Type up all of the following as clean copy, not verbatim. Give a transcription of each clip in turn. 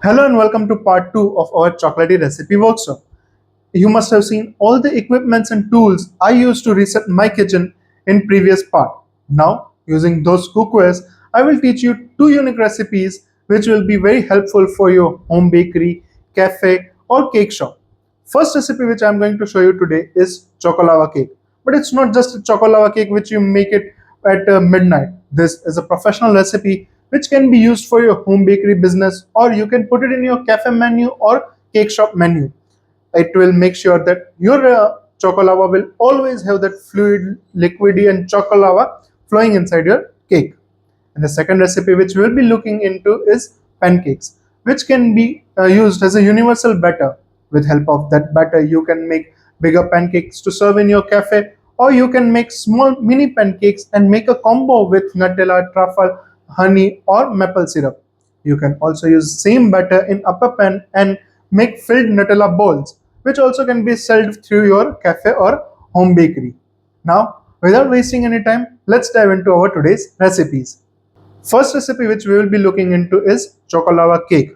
Hello and welcome to part 2 of our Chocolaty recipe workshop. You must have seen all the equipments and tools I used to reset my kitchen in previous part. Now, using those cookwares, I will teach you two unique recipes which will be very helpful for your home bakery, cafe or cake shop. First recipe which I am going to show you today is Choco Lava Cake. But it's not just a Choco Lava Cake which you make it at midnight. This is a professional recipe which can be used for your home bakery business, or you can put it in your cafe menu or cake shop menu. It will make sure that your chocolava will always have that fluid, liquidy and chocolava flowing inside your cake. And the second recipe which we'll be looking into is pancakes, which can be used as a universal batter. With help of that batter, you can make bigger pancakes to serve in your cafe, or you can make small mini pancakes and make a combo with Nutella, truffle, honey, or maple syrup. You can also use same batter in upper pan and make filled Nutella balls, which also can be sold through your cafe or home bakery. Now, without wasting any time, let's dive into our today's recipes. First recipe which we will be looking into is Choco Lava Cake.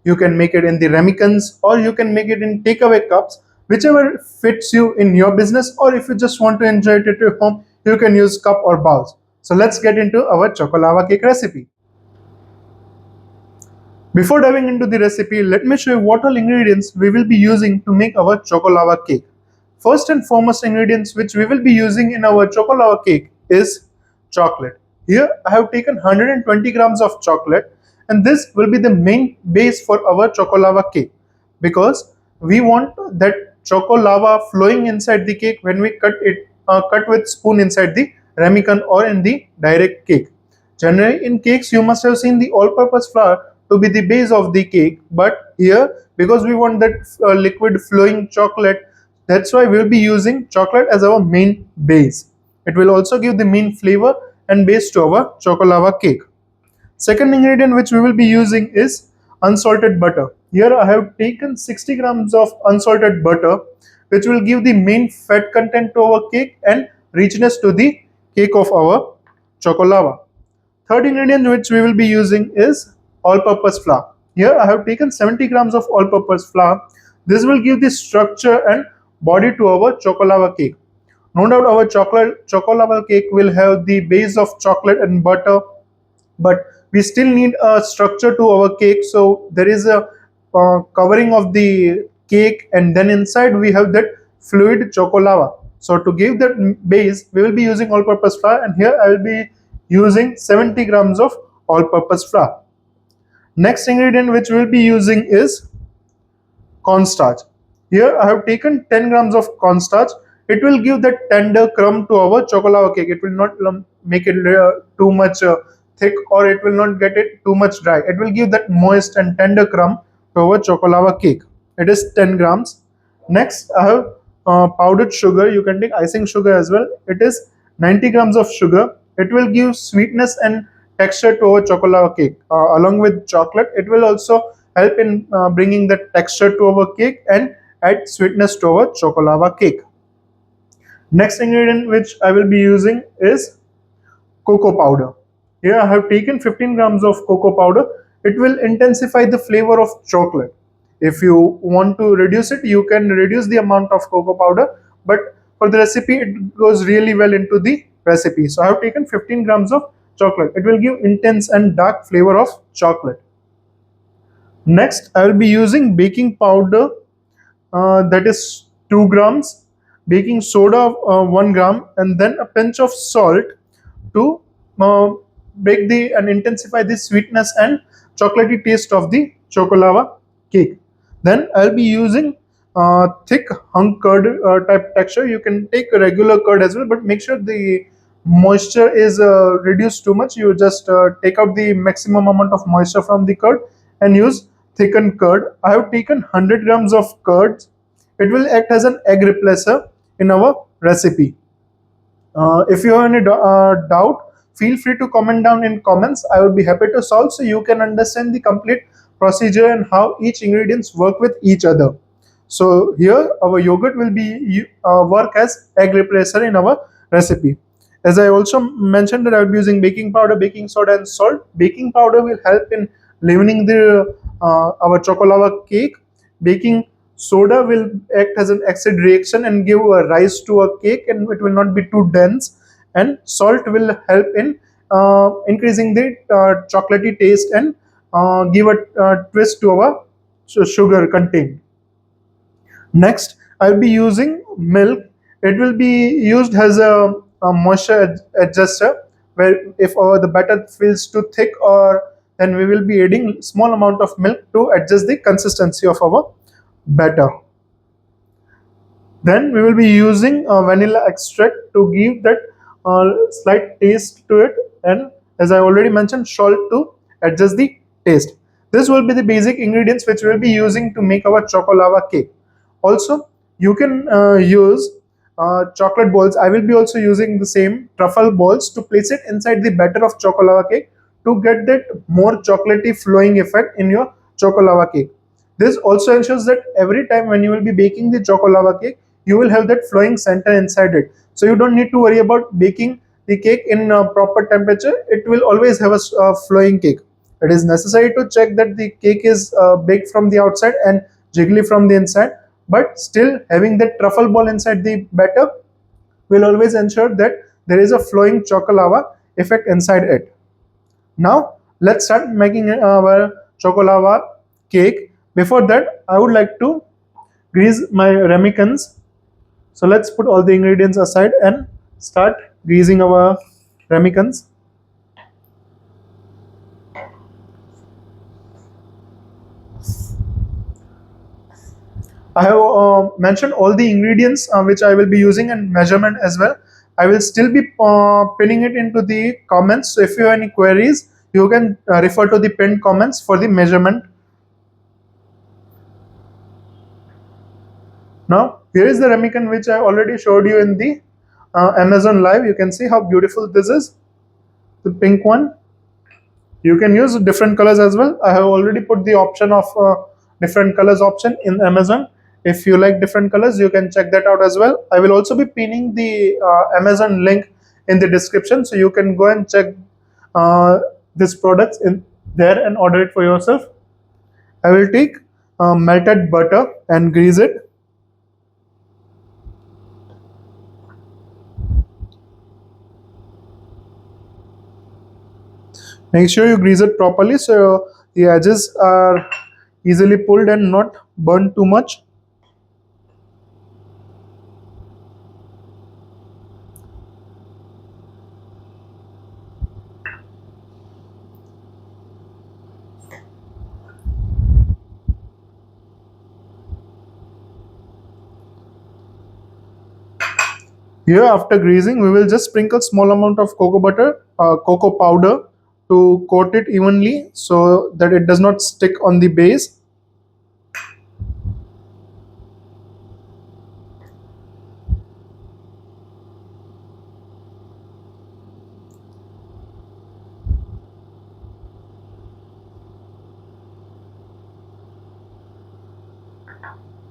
You can make it in the ramekins or you can make it in takeaway cups, whichever fits you in your business, or if you just want to enjoy it at your home, you can use cup or bowls. So let's get into our Choco Lava Cake recipe. Before diving into the recipe, let me show you what all ingredients we will be using to make our Choco Lava Cake. First and foremost ingredients which we will be using in our Choco Lava Cake is chocolate. Here I have taken 120 grams of chocolate, and this will be the main base for our Choco Lava Cake because we want that Choco Lava flowing inside the cake when we cut with spoon inside the ramekin or in the direct cake. Generally in cakes you must have seen the all-purpose flour to be the base of the cake, but here because we want that liquid flowing chocolate, that's why we'll be using chocolate as our main base. It will also give the main flavor and base to our Choco Lava Cake. Second ingredient which we will be using is unsalted butter. Here I have taken 60 grams of unsalted butter, which will give the main fat content to our cake and richness to the cake of our Choco Lava. Third ingredient which we will be using is all-purpose flour. Here I have taken 70 grams of all-purpose flour. This will give the structure and body to our Chocolava cake. No doubt our Chocolava cake will have the base of chocolate and butter, but we still need a structure to our cake. So there is a covering of the cake, and then inside we have that fluid Chocolava. So to give that base, we will be using all-purpose flour, and here I will be using 70 grams of all-purpose flour. Next ingredient which we will be using is cornstarch. Here I have taken 10 grams of cornstarch. It will give that tender crumb to our chocolate cake. It will not make it too much thick, or it will not get it too much dry. It will give that moist and tender crumb to our chocolate cake. It is 10 grams. Next I have powdered sugar. You can take icing sugar as well. It is 90 grams of sugar. It will give sweetness and texture to our chocolate cake. Along with chocolate, it will also help in bringing the texture to our cake and add sweetness to our chocolava cake. Next ingredient which I will be using is cocoa powder. Here I have taken 15 grams of cocoa powder. It will intensify the flavor of chocolate. If you want to reduce it, you can reduce the amount of cocoa powder, but for the recipe it goes really well into the recipe. So I have taken 15 grams of chocolate. It will give intense and dark flavor of chocolate. Next I will be using baking powder, that is 2 grams, baking soda 1 gram, and then a pinch of salt to break the and intensify the sweetness and chocolatey taste of the chocolava cake. Then I'll be using thick hunk curd type texture. You can take a regular curd as well, but make sure the moisture is reduced too much. You just take out the maximum amount of moisture from the curd and use thickened curd. I have taken 100 grams of curd. It will act as an egg replacer in our recipe. If you have any doubt, feel free to comment down in comments. I would be happy to solve so you can understand the complete procedure and how each ingredients work with each other. So here our yogurt will be work as egg replacer in our recipe. As I also mentioned that I will be using baking powder, baking soda and salt. Baking powder will help in leavening the our chocolava cake. Baking soda will act as an acid reaction and give a rise to a cake, and it will not be too dense. And salt will help in increasing the chocolatey taste and give a twist to our sugar content. Next, I'll be using milk. It will be used as a moisture adjuster, where if the batter feels too thick, or then we will be adding small amount of milk to adjust the consistency of our batter. Then we will be using vanilla extract to give that slight taste to it, and as I already mentioned, salt to adjust the taste. This will be the basic ingredients which we will be using to make our choco lava cake. Also, you can use chocolate balls. I will be also using the same truffle balls to place it inside the batter of choco lava cake to get that more chocolatey flowing effect in your choco lava cake. This also ensures that every time when you will be baking the choco lava cake, you will have that flowing center inside it. So you don't need to worry about baking the cake in proper temperature. It will always have a flowing cake. It is necessary to check that the cake is baked from the outside and jiggly from the inside, but still having that truffle ball inside the batter will always ensure that there is a flowing choco lava effect inside it. Now let's start making our choco lava cake. Before that, I would like to grease my ramekins. So let's put all the ingredients aside and start greasing our ramekins. I have mentioned all the ingredients which I will be using and measurement as well. I will still be pinning it into the comments. So if you have any queries, you can refer to the pinned comments for the measurement. Now, here is the ramekin which I already showed you in the Amazon Live. You can see how beautiful this is, the pink one. You can use different colors as well. I have already put the option of different colors option in Amazon. If you like different colors, you can check that out as well. I will also be pinning the Amazon link in the description, so you can go and check uh, this products in there and order it for yourself. I will take melted butter and grease it. Make sure you grease it properly so the edges are easily pulled and not burnt too much. Here, after greasing, we will just sprinkle small amount of cocoa powder to coat it evenly so that it does not stick on the base.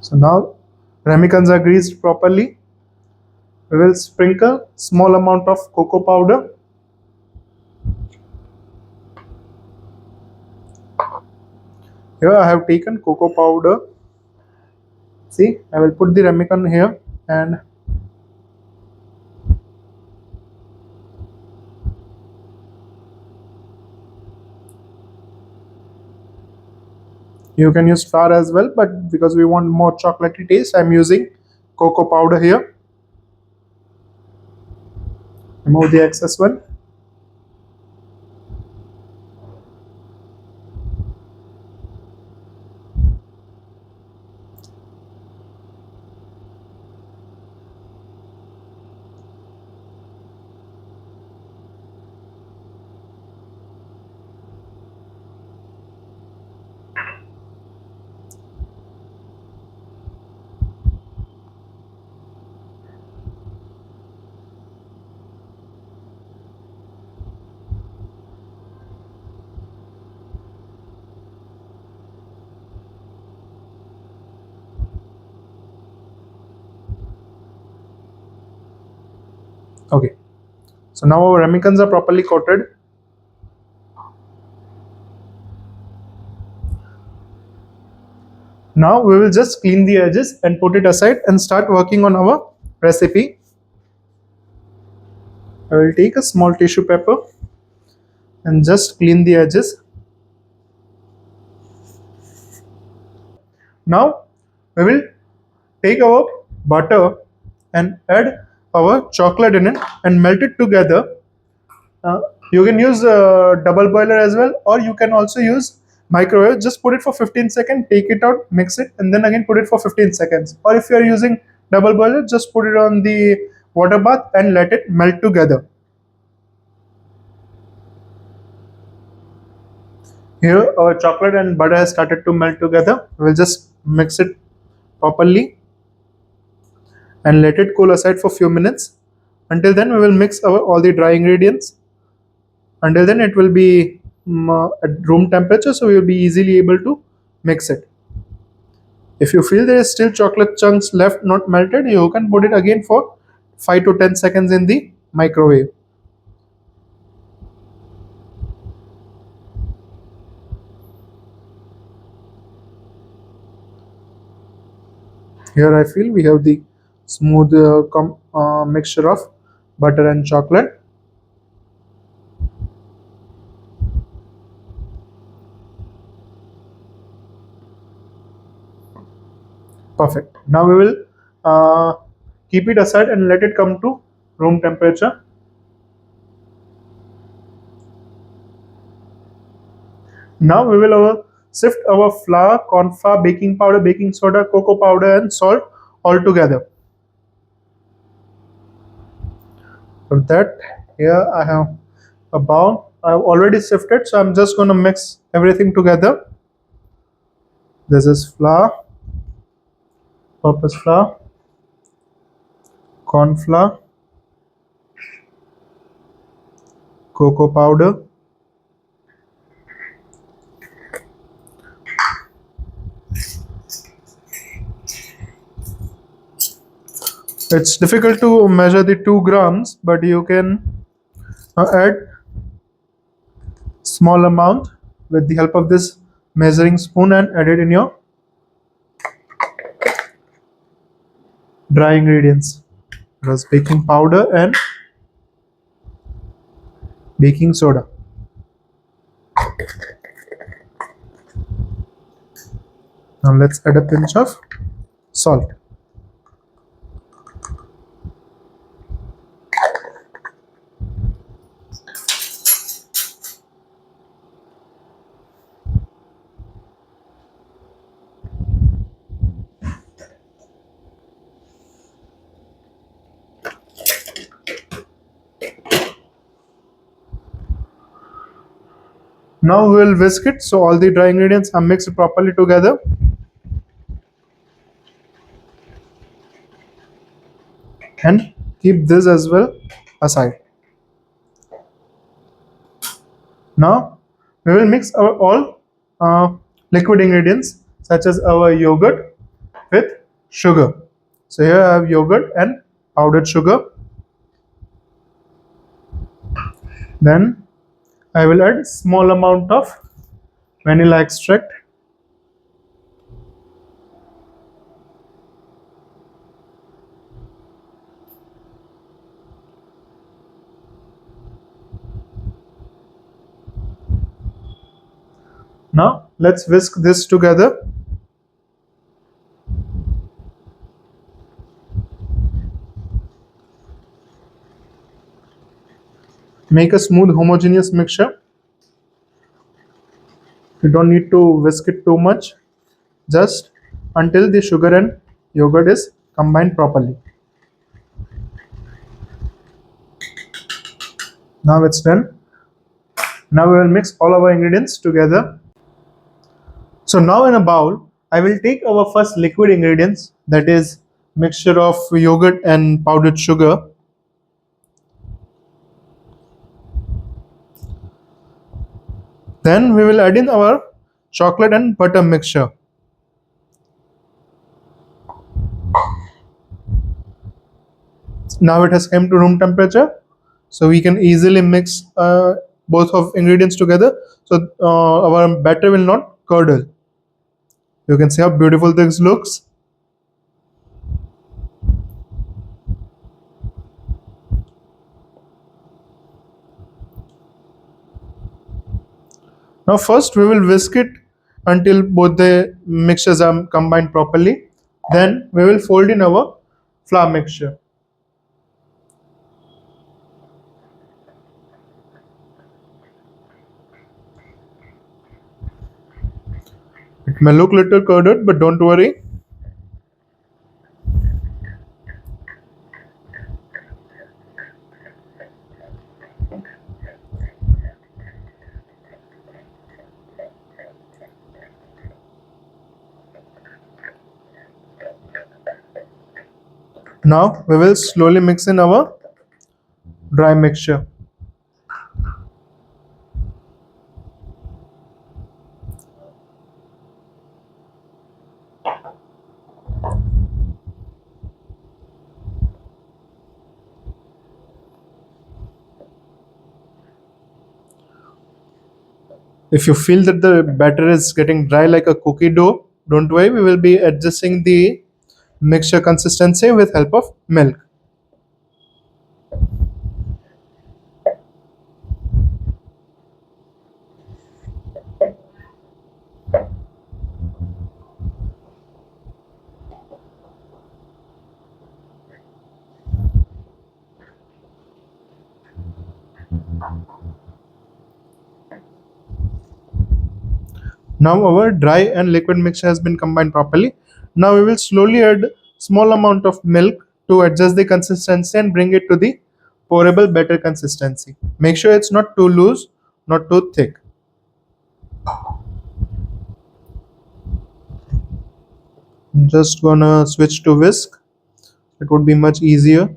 So now ramekins are greased properly. We will sprinkle small amount of cocoa powder. Here I have taken cocoa powder. See, I will put the ramekin here, and you can use flour as well, but because we want more chocolatey taste, I'm using cocoa powder here. Remove the excess one. Okay. So now our ramekins are properly coated. Now we will just clean the edges and put it aside and start working on our recipe. I will take a small tissue paper and just clean the edges. Now we will take our butter and add our chocolate in it and melt it together. Uh, you can use a double boiler as well, or you can also use microwave. Just put it for 15 seconds, take it out, mix it, and then again put it for 15 seconds. Or if you are using double boiler, just put it on the water bath and let it melt together. Here our chocolate and butter has started to melt together. We'll just mix it properly and let it cool aside for few minutes. Until then we will mix our all the dry ingredients. Until then it will be at room temperature, so we will be easily able to mix it. If you feel there is still chocolate chunks left not melted, you can put it again for 5 to 10 seconds in the microwave. Here I feel we have the smooth mixture of butter and chocolate. Perfect. Now we will keep it aside and let it come to room temperature. Now we will sift our flour, corn flour, baking powder, baking soda, cocoa powder, and salt all together. For that, here I have a bowl. I have already sifted, so I'm just going to mix everything together. This is flour, purpose flour, corn flour, cocoa powder, it's difficult to measure the 2 grams, but you can add small amount with the help of this measuring spoon and add it in your dry ingredients. Plus baking powder and baking soda. Now let's add a pinch of salt. Now we will whisk it so all the dry ingredients are mixed properly together. And keep this as well aside. Now we will mix our all liquid ingredients such as our yogurt with sugar. So here I have yogurt and powdered sugar. Then I will add small amount of vanilla extract. Now let's whisk this together. Make a smooth homogeneous mixture. You don't need to whisk it too much, just until the sugar and yogurt is combined properly. Now it's done. Now we will mix all our ingredients together. So now in a bowl, I will take our first liquid ingredients, that is mixture of yogurt and powdered sugar. Then we will add in our chocolate and butter mixture. Now it has come to room temperature, so we can easily mix both of ingredients together, so our batter will not curdle. You can see how beautiful this looks. Now first we will whisk it until both the mixtures are combined properly. Then we will fold in our flour mixture. It may look little curded, but don't worry. Now we will slowly mix in our dry mixture. If you feel that the batter is getting dry like a cookie dough, don't worry, we will be adjusting the mixture consistency with help of milk. Now our dry and liquid mixture has been combined properly. Now we will slowly add small amount of milk to adjust the consistency and bring it to the pourable batter consistency. Make sure it's not too loose, not too thick. I'm just gonna switch to whisk. It would be much easier.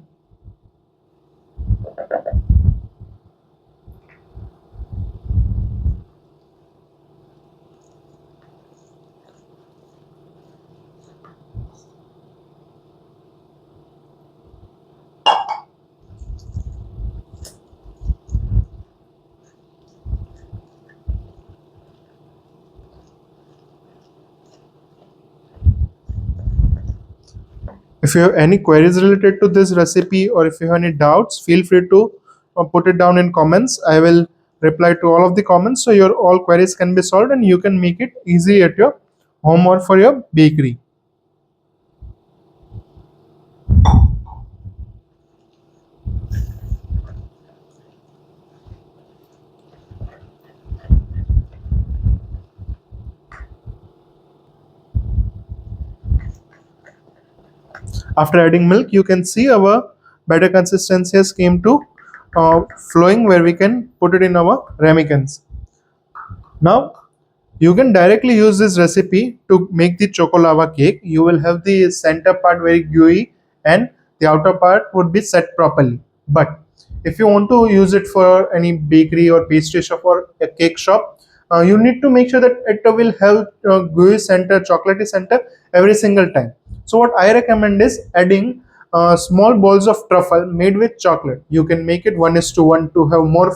If you have any queries related to this recipe or if you have any doubts, feel free to put it down in comments. I will reply to all of the comments so your all queries can be solved and you can make it easy at your home or for your bakery. After adding milk, you can see our batter consistency has came to flowing where we can put it in our ramekins. Now you can directly use this recipe to make the Choco Lava cake. You will have the center part very gooey and the outer part would be set properly. But if you want to use it for any bakery or pastry shop or a cake shop, you need to make sure that it will have gooey center, chocolatey center every single time. So what I recommend is adding small balls of truffle made with chocolate. You can make it 1:1 to have more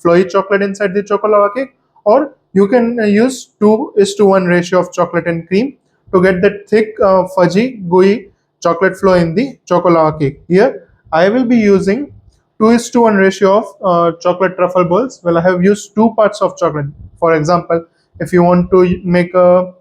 flowy chocolate inside the Choco Lava cake, or you can use 2:1 ratio of chocolate and cream to get that thick, fudgy, gooey chocolate flow in the Choco Lava cake. Here, I will be using 2:1 ratio of chocolate truffle balls. Well, I have used two parts of chocolate. For example, if you want to make a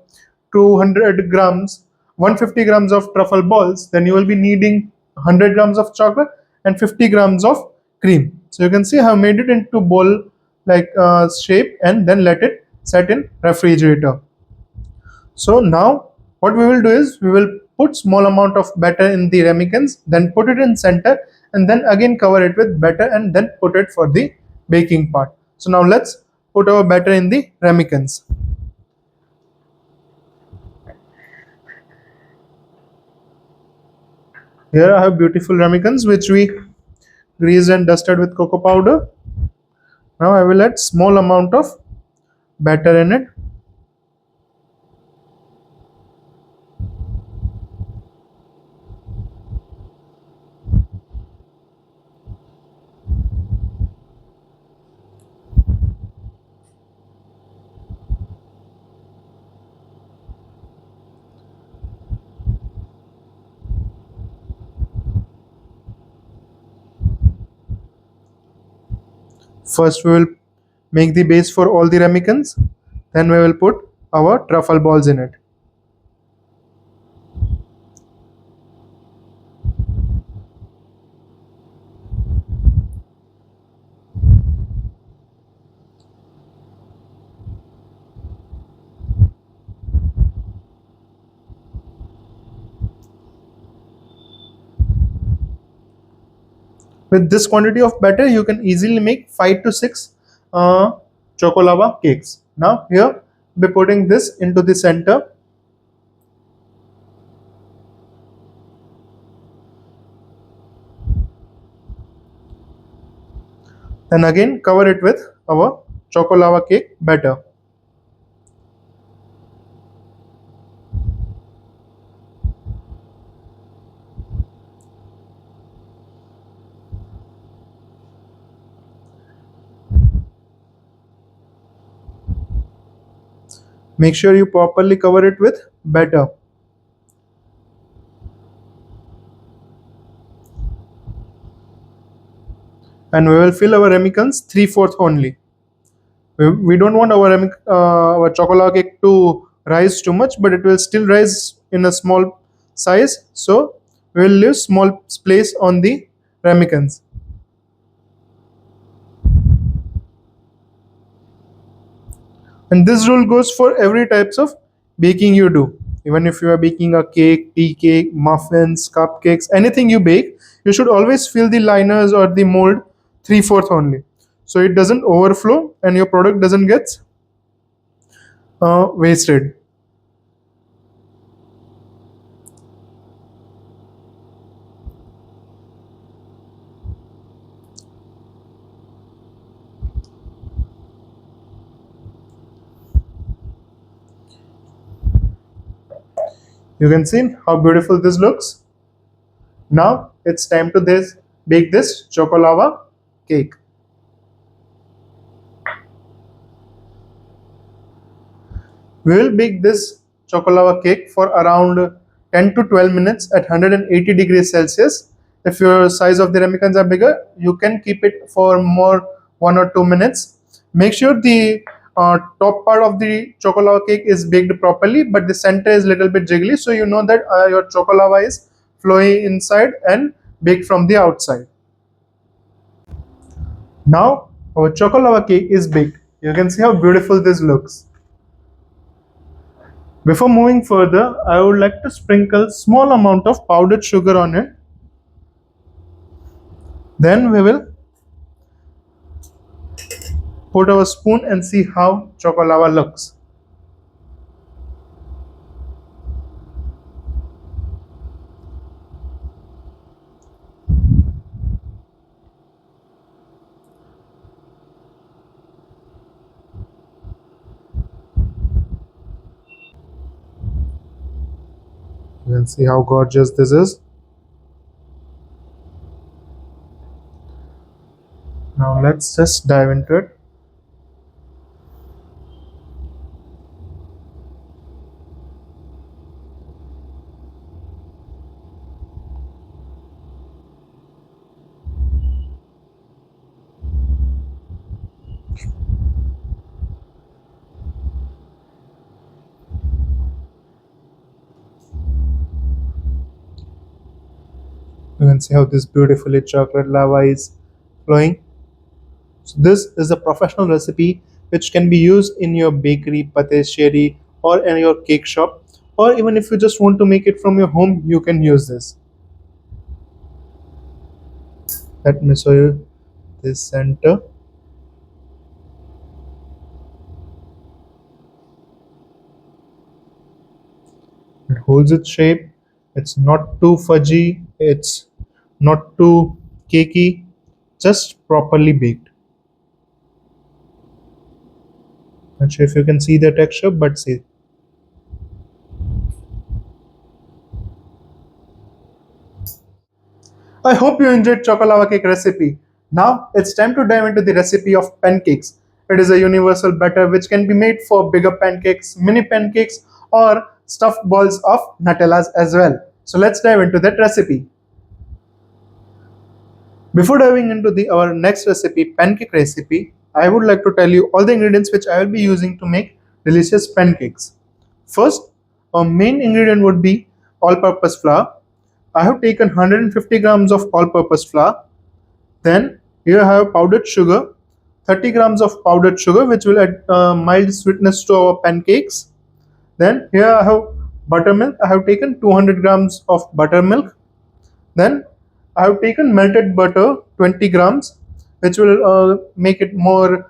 200 grams, 150 grams of truffle balls, then you will be needing 100 grams of chocolate and 50 grams of cream. So you can see I have made it into bowl like shape and then let it set in refrigerator. So now what we will do is we will put small amount of batter in the ramekins, then put it in center and then again cover it with batter and then put it for the baking part. So now let's put our batter in the ramekins. Here I have beautiful ramekins which we greased and dusted with cocoa powder. Now I will add small amount of batter in it. First we will make the base for all the ramekins, then we will put our truffle balls in it. With this quantity of batter, you can easily make 5 to 6 choco lava cakes. Now here, be putting this into the center. And again cover it with our choco lava cake batter. Make sure you properly cover it with batter. And we will fill our ramekins 3/4 only. We don't want our chocolate cake to rise too much, but it will still rise in a small size. So we will leave small space on the ramekins. And this rule goes for every types of baking you do. Even if you are baking a cake, tea cake, muffins, cupcakes, anything you bake, you should always fill the liners or the mold 3/4 only, so it doesn't overflow and your product doesn't get wasted. You can see how beautiful this looks. Now it's time to bake this chocolava cake. We will bake this chocolava cake for around 10 to 12 minutes at 180 degrees Celsius. If your size of the ramekins are bigger, you can keep it for more 1 or 2 minutes. Make sure the top part of the chocolava cake is baked properly, but the center is a little bit jiggly, so you know that your chocolava is flowing inside and baked from the outside. Now our chocolava cake is baked. You can see how beautiful this looks. Before moving further, I would like to sprinkle small amount of powdered sugar on it. Then we will put our spoon and see how chocolava looks. You can see how gorgeous this is. Now let's just dive into it. You can see how this beautifully chocolate lava is flowing. So this is a professional recipe which can be used in your bakery, patisserie, or in your cake shop, or even if you just want to make it from your home, you can use this. Let me show you this center. It holds its shape. It's not too fudgy. It's not too cakey. Just properly baked. Not sure if you can see the texture, but see. I hope you enjoyed Chocolava cake recipe. Now it's time to dive into the recipe of pancakes. It is a universal batter which can be made for bigger pancakes, mini pancakes, or stuffed balls of Nutellas as well. So let's dive into that recipe. Before diving into our next recipe, pancake recipe, I would like to tell you all the ingredients which I will be using to make delicious pancakes. First, our main ingredient would be all-purpose flour. I have taken 150 grams of all-purpose flour. Then here I have powdered sugar, 30 grams of powdered sugar which will add mild sweetness to our pancakes. Then here I have buttermilk. I have taken 200 grams of buttermilk. Then I have taken melted butter 20 grams, which will make it more.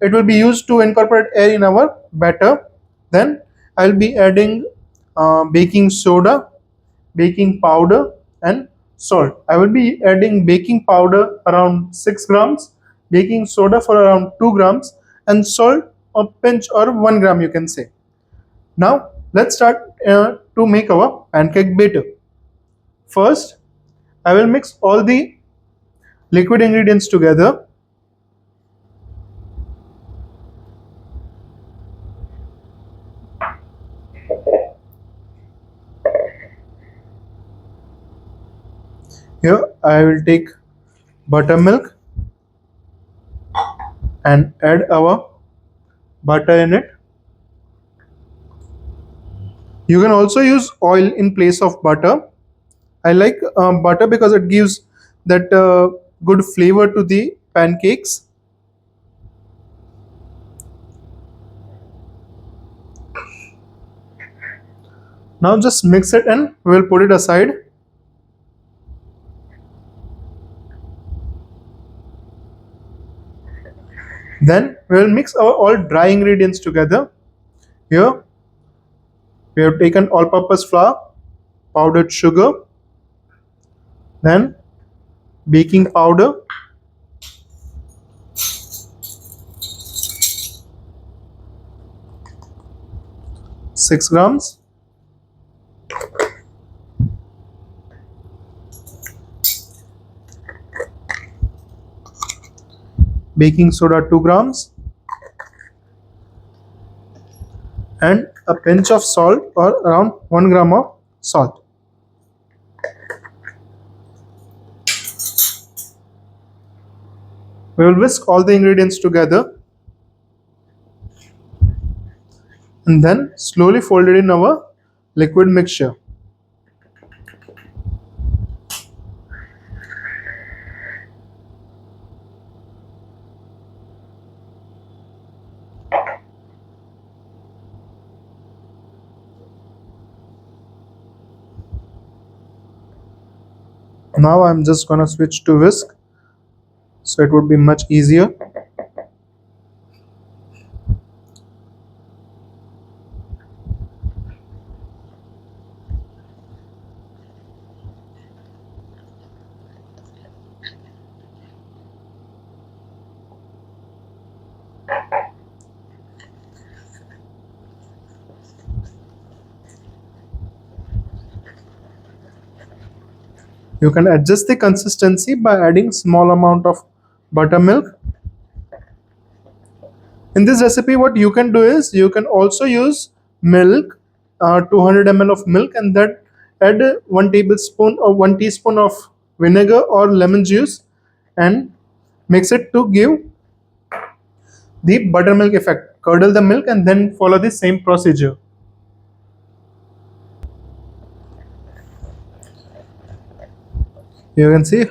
It will be used to incorporate air in our batter. Then I will be adding baking soda, baking powder, and salt. I will be adding baking powder around 6 grams, baking soda for around 2 grams, and salt a pinch or 1 gram, you can say. Now let's start to make our pancake batter. First, I will mix all the liquid ingredients together. Here I will take buttermilk and add our butter in it. You can also use oil in place of butter. I like butter because it gives that good flavor to the pancakes. Now just mix it and we'll put it aside. Then we'll mix our all dry ingredients together. Here we have taken all-purpose flour, powdered sugar, then baking powder, 6 grams, baking soda 2 grams, and a pinch of salt or around 1 gram of salt. We will whisk all the ingredients together and then slowly fold it in our liquid mixture. Now I'm just gonna switch to whisk so it would be much easier. You can adjust the consistency by adding small amount of buttermilk. In this recipe what you can do is you can also use milk, 200 ml of milk, and that add 1 tablespoon or 1 teaspoon of vinegar or lemon juice and mix it to give the buttermilk effect. Curdle the milk and then follow the same procedure. You can see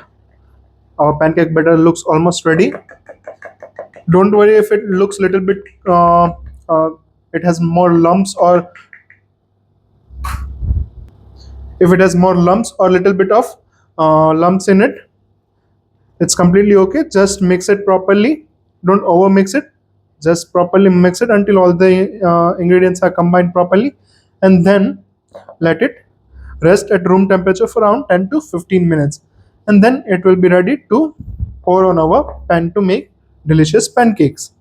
our pancake batter looks almost ready. Don't worry if it looks little bit it has more lumps, or if it has more lumps or little bit of lumps in it, it's completely okay. Just mix it properly, don't over mix it, just properly mix it until all the ingredients are combined properly, and then let it rest at room temperature for around 10 to 15 minutes, and then it will be ready to pour on our pan to make delicious pancakes.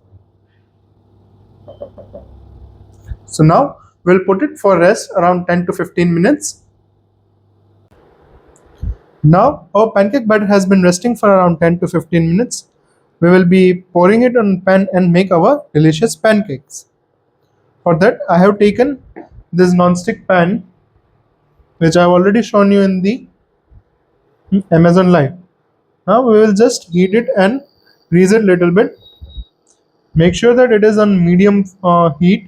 So now we'll put it for rest around 10 to 15 minutes. Now our pancake batter has been resting for around 10 to 15 minutes. We will be pouring it on pan and make our delicious pancakes. For that I have taken this non-stick pan which I have already shown you in the Amazon Live. Now we will just heat it and grease it little bit. Make sure that it is on medium heat.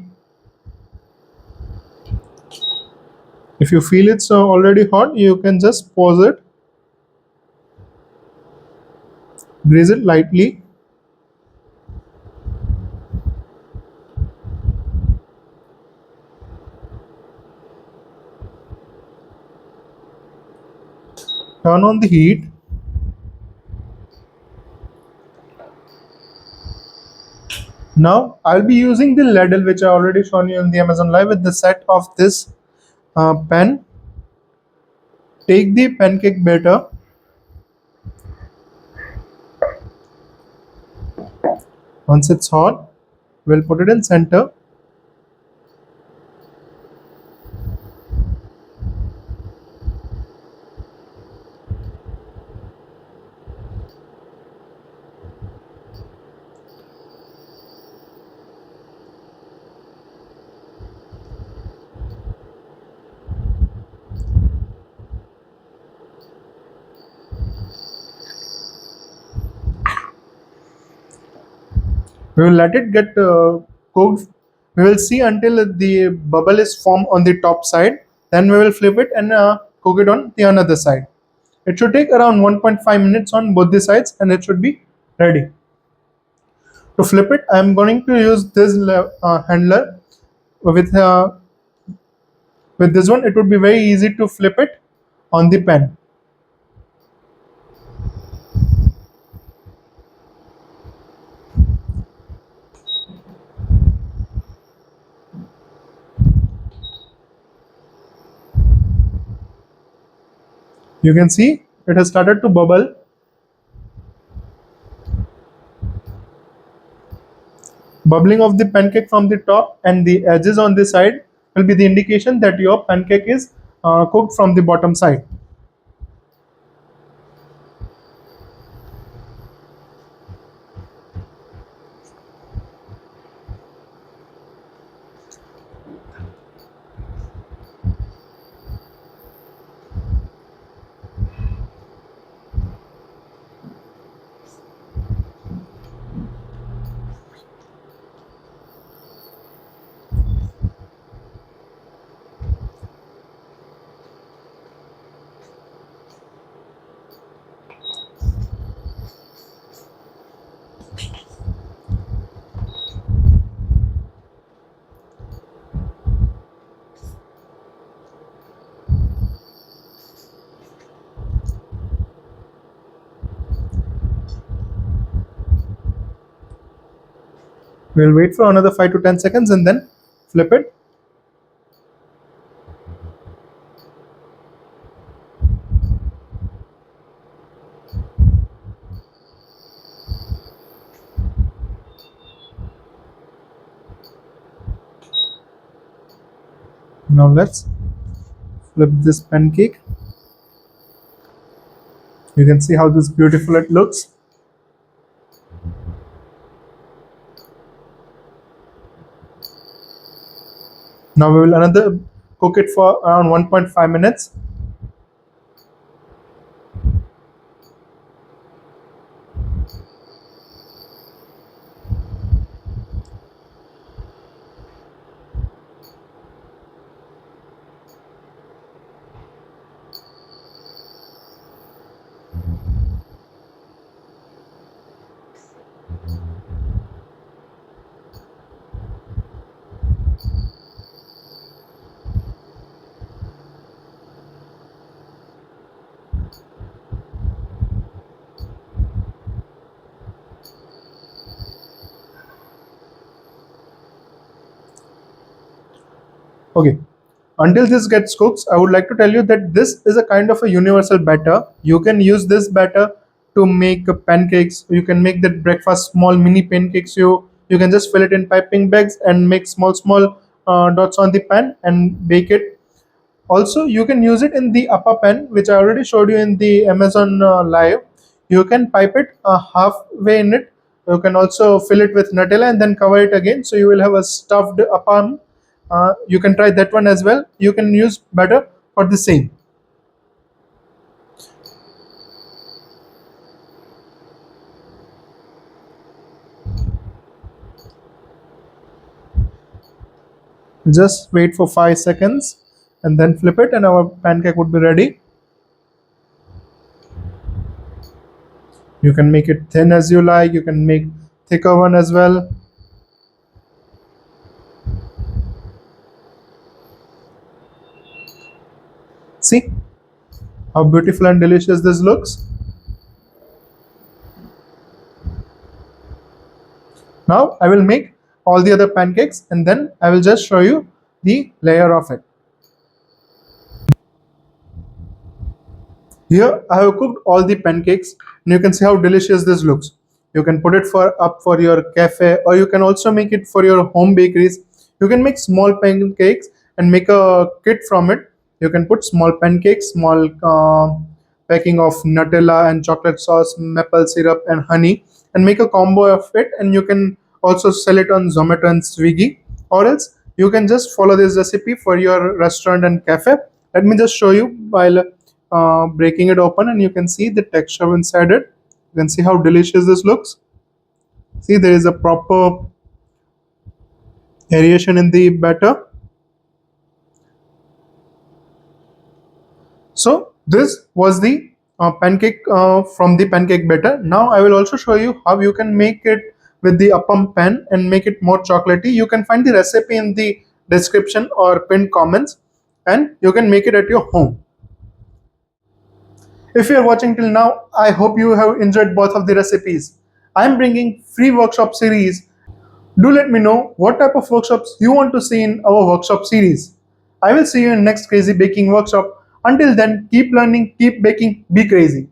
If you feel it's already hot, you can just pause it, grease it lightly. Turn on the heat. Now I'll be using the ladle which I already shown you in the Amazon Live with the set of this pan. Take the pancake batter. Once it's hot, we'll put it in center. We will let it get cooked. We will see until the bubble is formed on the top side. Then we will flip it and cook it on the another side. It should take around 1.5 minutes on both the sides and it should be ready. To flip it, I am going to use this handler. With this one, it would be very easy to flip it on the pan. You can see it has started to bubble. Bubbling of the pancake from the top and the edges on the side will be the indication that your pancake is cooked from the bottom side. We'll wait for another 5 to 10 seconds and then flip it. Now let's flip this pancake. You can see how this beautiful it looks. Now we will another cook it for around 1.5 minutes. Okay, until this gets cooked, I would like to tell you that this is a kind of a universal batter. You can use this batter to make pancakes. You can make that breakfast small mini pancakes. You can just fill it in piping bags and make small dots on the pan and bake it. Also, you can use it in the upper pan, which I already showed you in the Amazon Live. You can pipe it halfway in it. You can also fill it with Nutella and then cover it again. So you will have a stuffed upper. You can try that one as well. You can use batter for the same. Just wait for 5 seconds and then flip it and our pancake would be ready. You can make it thin as you like, you can make thicker one as well. See how beautiful and delicious this looks. Now I will make all the other pancakes and then I will just show you the layer of it. Here I have cooked all the pancakes and you can see how delicious this looks. You can put it up for your cafe or you can also make it for your home bakeries. You can make small pancakes and make a kit from it. You can put small pancakes, small packing of Nutella and chocolate sauce, maple syrup and honey and make a combo of it, and you can also sell it on Zomato and Swiggy, or else you can just follow this recipe for your restaurant and cafe. Let me just show you while breaking it open and you can see the texture inside it. You can see how delicious this looks. See, there is a proper aeration in the batter. So this was the pancake from the pancake batter. Now I will also show you how you can make it with the appam pan and make it more chocolatey. You can find the recipe in the description or pinned comments and you can make it at your home. If you are watching till now, I hope you have enjoyed both of the recipes. I am bringing free workshop series. Do let me know what type of workshops you want to see in our workshop series. I will see you in next crazy baking workshop. Until then, keep learning, keep baking, be crazy.